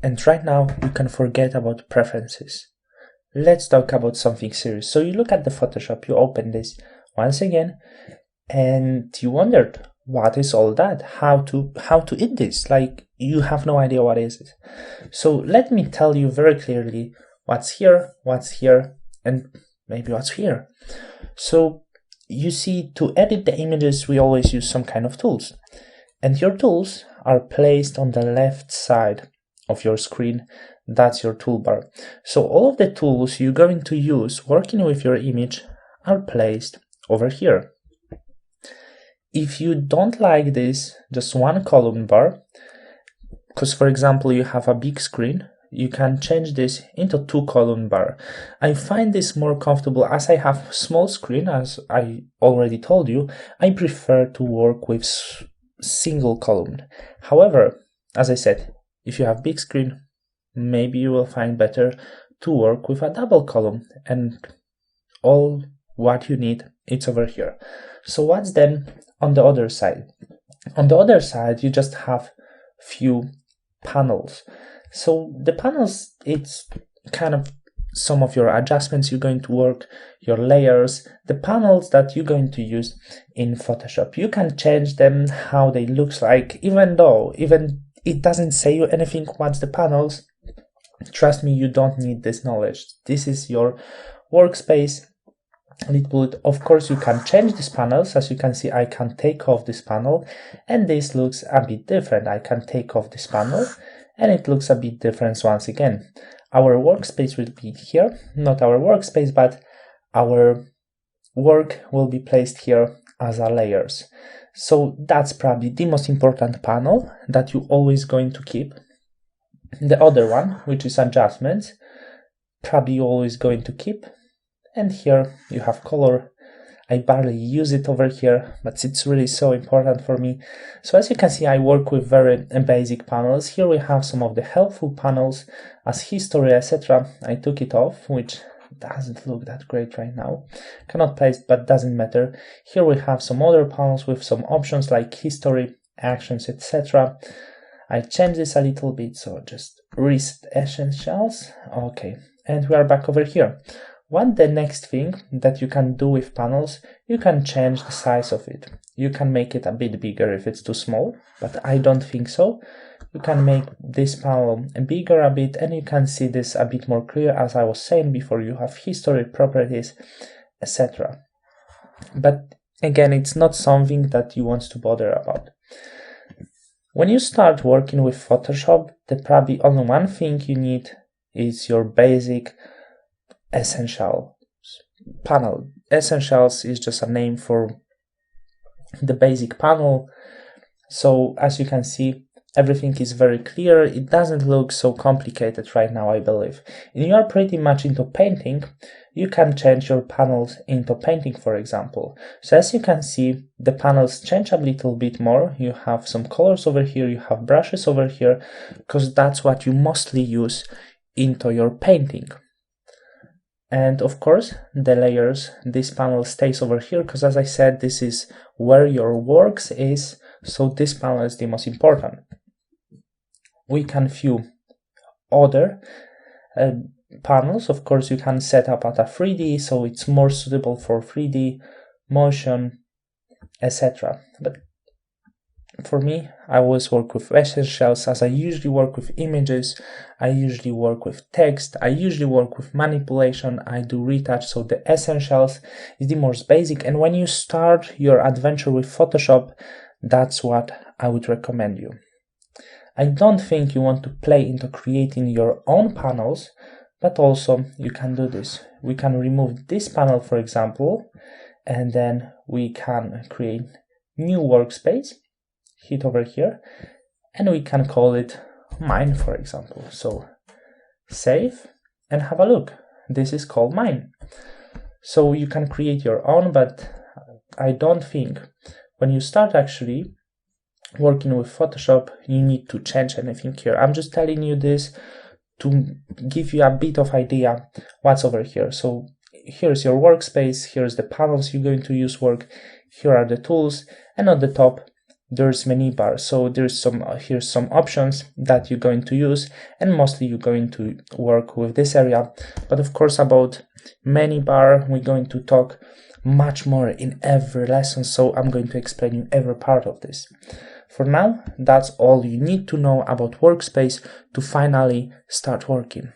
And right now you can forget about preferences. Let's talk about something serious. So you look at the Photoshop, you open this once again, and you wondered, what is all that? How to eat this? Like, you have no idea what is it. So let me tell you very clearly what's here, and maybe what's here. So you see, to edit the images, we always use some kind of tools. And your tools are placed on the left side of your screen. That's your toolbar. So all of the tools you're going to use working with your image are placed over here. If you don't like this, just one column bar, because for example you have a big screen, you can change this into 2 column bar. I find this more comfortable as I have small screen, as I already told you. I prefer to work with single column. However, as I said, if you have big screen, maybe you will find better to work with a double column, and all what you need, it's over here. So what's then on the other side? On the other side, you just have few panels. So the panels, it's kind of some of your adjustments you're going to work, your layers, the panels that you're going to use in Photoshop. You can change them, how they look like, even it doesn't say you anything what's the panels. Trust me, you don't need this knowledge. This is your workspace. Of course, you can change these panels. As you can see, I can take off this panel, and this looks a bit different. I can take off this panel, and it looks a bit different once again. Our workspace will be here, not our workspace, but our work will be placed here as a layers. So that's probably the most important panel that you're always going to keep. The other one, which is adjustments, probably you're always going to keep. And here you have color. I barely use it over here, but it's really so important for me. So as you can see, I work with very basic panels. Here we have some of the helpful panels as history, etc. I took it off, which doesn't look that great right now. Cannot place, but doesn't matter. Here we have some other panels with some options like history, actions, etc. I changed this a little bit, so just reset essentials. Okay, and we are back over here. What the next thing that you can do with panels, you can change the size of it. You can make it a bit bigger if it's too small, but I don't think so. You can make this panel bigger a bit, and you can see this a bit more clear. As I was saying before, you have history, properties, etc. But again, it's not something that you want to bother about. When you start working with Photoshop, the probably only one thing you need is your basic essential panel. Essentials is just a name for the basic panel. So as you can see, everything is very clear. It doesn't look so complicated right now, I believe. And you are pretty much into painting. You can change your panels into painting, for example. So as you can see, the panels change a little bit more. You have some colors over here, you have brushes over here, because that's what you mostly use into your painting. And of course, the layers, this panel stays over here, because as I said, this is where your works is, so this panel is the most important. We can view other panels. Of course, you can set up at a 3D, so it's more suitable for 3D, motion, etc. But for me, I always work with essentials, as I usually work with images, I usually work with text, I usually work with manipulation, I do retouch, so the essentials is the most basic. And when you start your adventure with Photoshop, that's what I would recommend you. I don't think you want to play into creating your own panels, but also you can do this. We can remove this panel, for example, and then we can create new workspace. Hit over here, and we can call it mine, for example. So save and have a look. This is called mine. So you can create your own, but I don't think when you start actually working with Photoshop, you need to change anything here. I'm just telling you this to give you a bit of idea what's over here. So here's your workspace, here's the panels you're going to use work, here are the tools, and on the top there's many bars. So there's here's some options that you're going to use, and mostly you're going to work with this area. But of course, about many bar, we're going to talk much more in every lesson. So I'm going to explain you every part of this. For now, that's all you need to know about Workspace to finally start working.